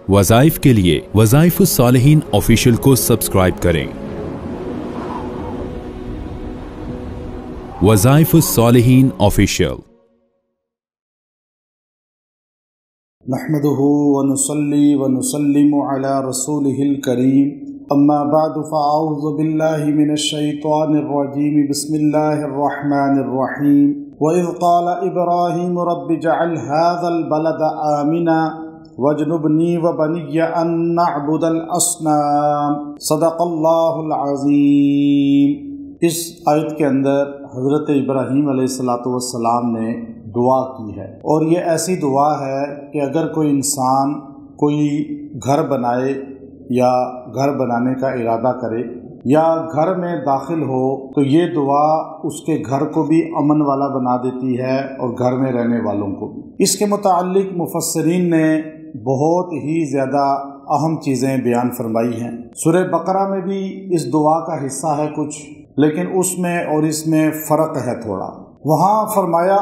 वज़ाइफ के लिए वज़ाइफुस्सालिहीन ऑफिशियल को सब्सक्राइब करें। वज़ाइफुस्सालिहीन ऑफिशियल। नहमदुहु व नुसल्ली व नुसल्लिमु अला रसूलिहिल करीम, अम्मा बअदु फ़अऊज़ु बिल्लाहि मिनश शैतानिर रजीम, बिस्मिल्लाहिर रहमानिर रहीम। व इज़ क़ाल इब्राहीम रब्बि जअल हाज़ल बलद आमिना वजनुबनी व बनिय्य अन नअबुदल अस्नाम। सदक़ल्लाहुल अज़ीम। इस आयत के अंदर हज़रत इब्राहीम अलैहिस्सलातु वस्सलाम ने दुआ की है, और ये ऐसी दुआ है कि अगर कोई इंसान कोई घर बनाए या घर बनाने का इरादा करे या घर में दाखिल हो तो ये दुआ उसके घर को भी अमन वाला बना देती है और घर में रहने वालों को भी। इसके मुताल्लिक मुफस्सिरीन ने बहुत ही ज़्यादा अहम चीज़ें बयान फरमाई हैं। सूरह बकरा में भी इस दुआ का हिस्सा है कुछ, लेकिन उसमें और इसमें फ़र्क है थोड़ा। वहाँ फरमाया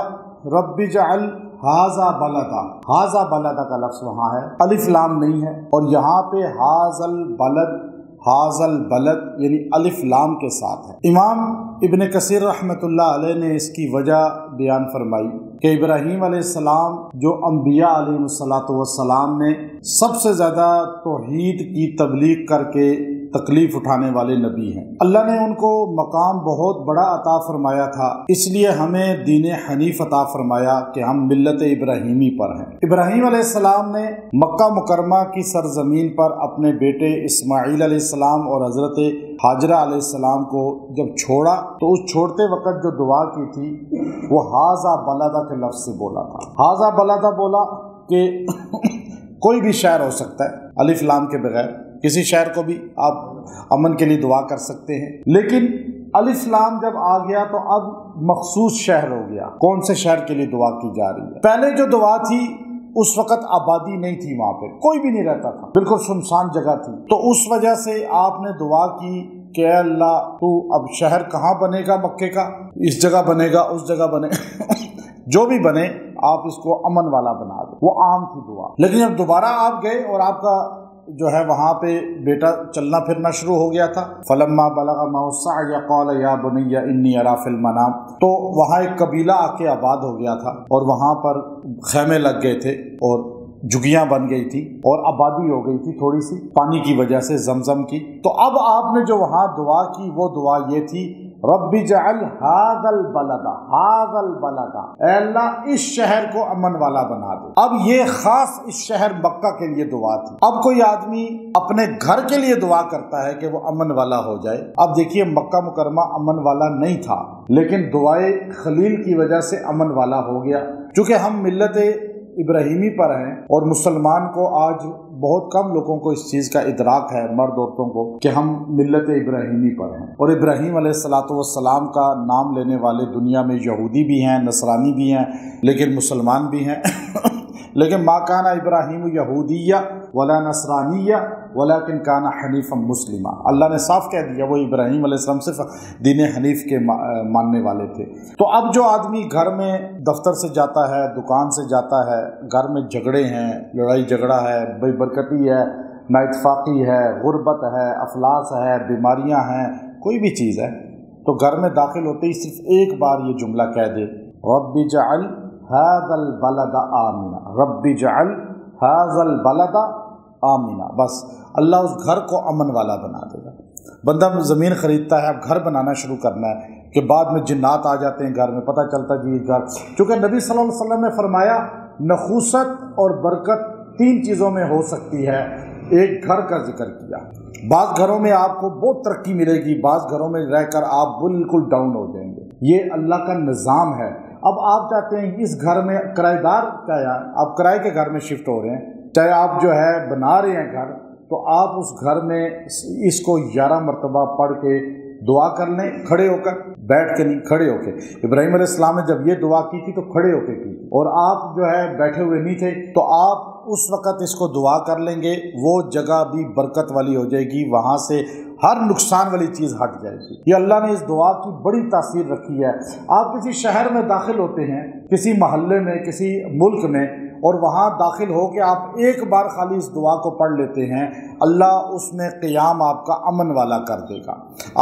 रब्बि जअल हाज़ा बलदा। हाज़ा बलदा का लफ्ज़ वहाँ है, अलिफ लाम नहीं है, और यहाँ पे हाज़ल बलद, हाज़ल बलद यानी अलिफ लाम के साथ है। इमाम इब्न कसीर रहमतुल्लाह अलैह ने इसकी वजह बयान फरमाई कि इब्राहीम अलैहिस्सलाम जो अंबिया अलैहिस्सलातु वस्सलाम ने सबसे ज़्यादा तौहीद की तबलीग करके तकलीफ उठाने वाले नबी हैं। अल्लाह ने उनको मकाम बहुत बड़ा अता फरमाया था, इसलिए हमें दीन हनीफ अता फरमाया कि हम मिल्लत इब्राहीमी पर हैं। इब्राहीम अलैहिस्सलाम ने मक्का मुकरमा की सरजमीन पर अपने बेटे इस्माईल अलैहिस्सलाम और हज़रत हाजरा अलैहिस्सलाम को जब छोड़ा तो उस छोड़ते वक़्त जो दुआ की थी वो हाज़ा बलदा के लफ्ज़ से बोला था। हाज़ा बलदा बोला कि कोई भी शहर हो सकता है अलिफ लाम के बगैर, किसी शहर को भी आप अमन के लिए दुआ कर सकते हैं, लेकिन अलिफ लाम जब आ गया तो अब मखसूस शहर हो गया। कौन से शहर के लिए दुआ की जा रही है? पहले जो दुआ थी उस वक़्त आबादी नहीं थी, वहाँ पे कोई भी नहीं रहता था, बिल्कुल सुनसान जगह थी। तो उस वजह से आपने दुआ की कि अल्लाह तू अब शहर कहाँ बनेगा मक्के का, इस जगह बनेगा, उस जगह बने जो भी बने आप इसको अमन वाला बना दो। वो आम थी दुआ। लेकिन जब दोबारा आप गए और आपका जो है वहाँ पे बेटा चलना फिरना शुरू हो गया था, फलम्मा बलगा मअस-सअय क़ाल या बुनय्या इन्नी अरा फिल मनाम, तो वहाँ एक कबीला आके आबाद हो गया था और वहाँ पर खैमे लग गए थे और झुग्गियाँ बन गई थी और आबादी हो गई थी थोड़ी सी पानी की वजह से, जमजम की। तो अब आपने जो वहाँ दुआ की वो दुआ ये थी, रब्बी जअल हाज़ल बलदा, हाज़ल बलदा, ऐ अल्लाह इस शहर को अमन वाला बना दे। अब ये खास इस शहर मक्का के लिए दुआ थी। अब कोई आदमी अपने घर के लिए दुआ करता है कि वो अमन वाला हो जाए। अब देखिए मक्का मुकरमा अमन वाला नहीं था, लेकिन दुआए खलील की वजह से अमन वाला हो गया। चूँकि हम मिल्लत इब्राहीमी पर हैं और मुसलमान को आज बहुत कम लोगों को इस चीज़ का इदराक है, मर्द औरतों को, कि हम मिल्लत इब्राहीमी पर हैं। और इब्राहीम अलैहिस्सलातु वस्सलाम का नाम लेने वाले दुनिया में यहूदी भी हैं, नसरानी भी हैं, लेकिन मुसलमान भी हैं लेकिन मा काना इब्राहीम यहूदिया वला नसरानिया वलाकिन काना हनीफम मुस्लिमा। अल्लाह ने साफ कह दिया वो इब्राहीम अलैहिस्सलाम सिर्फ दीन हनीफ के मानने वाले थे। तो अब जो आदमी घर में दफ्तर से जाता है, दुकान से जाता है, घर में झगड़े हैं, लड़ाई झगड़ा है, बेबरकती है, नाइतफाकी है, गुर्बत है, अफलास है, बीमारियां हैं, कोई भी चीज़ है, तो घर में दाखिल होते ही सिर्फ एक बार ये जुमला कह दे, रब्बी जअल हाज़ल बलदा आमिना, रब्बी जअल हाज़ल बलदा आमिना। बस अल्लाह उस घर को अमन वाला बना देगा। बंदा ज़मीन ख़रीदता है, अब घर बनाना शुरू करना है कि बाद में जिन्नात आ जाते हैं घर में, पता चलता है जी घर, चूँकि नबी सल्लल्लाहु अलैहि वसल्लम ने फरमाया नखूसत और बरकत तीन चीज़ों में हो सकती है। एक घर का जिक्र किया, बाज़ घरों में आपको बहुत तरक्की मिलेगी, बाज़ घरों में रहकर आप बिल्कुल डाउन हो जाएंगे। ये अल्लाह का निज़ाम है। अब आप चाहते हैं कि इस घर में किराएदार क्या यार, आप किराए के घर में शिफ्ट हो रहे हैं, चाहे आप जो है बना रहे हैं घर, तो आप उस घर में इसको 11 मरतबा पढ़ के दुआ कर लें, खड़े होकर, बैठ के नहीं, खड़े होकर। इब्राहीम अलैहिस्सलाम ने जब ये दुआ की थी तो खड़े होकर की, और आप जो है बैठे हुए नहीं थे, तो आप उस वक़्त इसको दुआ कर लेंगे, वो जगह भी बरकत वाली हो जाएगी, वहाँ से हर नुकसान वाली चीज़ हट जाएगी। ये अल्लाह ने इस दुआ की बड़ी तासीर रखी है। आप किसी शहर में दाखिल होते हैं, किसी महल्ले में, किसी मुल्क में, اور وہاں داخل ہو کے آپ ایک بار خالی اس دعا کو پڑھ لیتے ہیں، اللہ اس میں قیام آپ کا امن والا کر دے گا،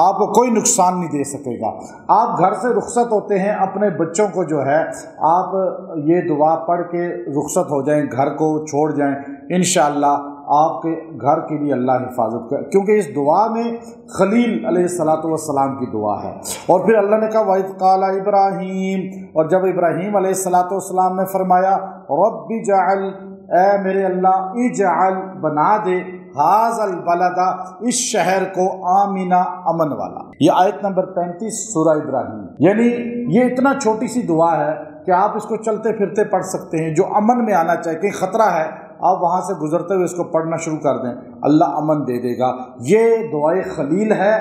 آپ کو کوئی نقصان نہیں دے سکے گا۔ آپ گھر سے رخصت ہوتے ہیں، اپنے بچوں کو جو ہے آپ یہ دعا پڑھ کے رخصت ہو جائیں، گھر کو چھوڑ جائیں، انشاءاللہ آپ کے گھر کی بھی اللہ حفاظت کرے، کیونکہ اس دعا میں خلیل علیہ السلام کی دعا ہے۔ اور پھر اللہ نے کہا وَإِذْ قَالَ إِبْرَاهِيمُ، اور جب ابراہیم علیہ السلام نے فرمایا رب اجعل، اے میرے اللہ، اجعل بنا دے، ھذا البلد، اس شہر کو، آمنا امن والا۔ یہ آیت نمبر 35 سورہ ابراہیم، یعنی یہ اتنا چھوٹی سی دعا ہے کہ آپ اس کو چلتے پھرتے پڑھ سکتے ہیں۔ جو امن میں آنا چاہے، کہیں خطرہ ہے، آپ وہاں سے گزرتے ہوئے اس کو پڑھنا شروع کر دیں، اللہ امن دے دے گا۔ یہ دعائے خلیل ہے،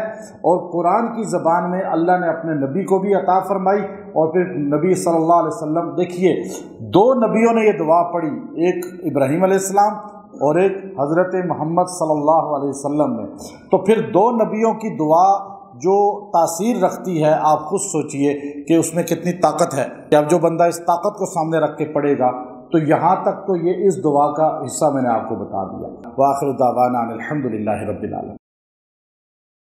اور قرآن کی زبان میں اللہ نے اپنے نبی کو بھی عطا فرمائی، اور پھر نبی صلی اللہ علیہ وسلم، دیکھیے 2 نبیوں نے یہ دعا پڑھی، ایک ابراہیم علیہ السلام اور ایک حضرت محمد صلی اللہ علیہ وسلم نے۔ تو پھر 2 نبیوں کی دعا جو تاثیر رکھتی ہے، آپ خود سوچئے کہ اس میں کتنی طاقت ہے، کہ اب جو بندہ اس طاقت کو سامنے رکھ کے پڑھے گا، تو یہاں تک تو یہ اس دعا کا حصہ میں نے آپ کو بتا دیا۔ وآخر دعوانا ان الحمد للہ رب العالمین۔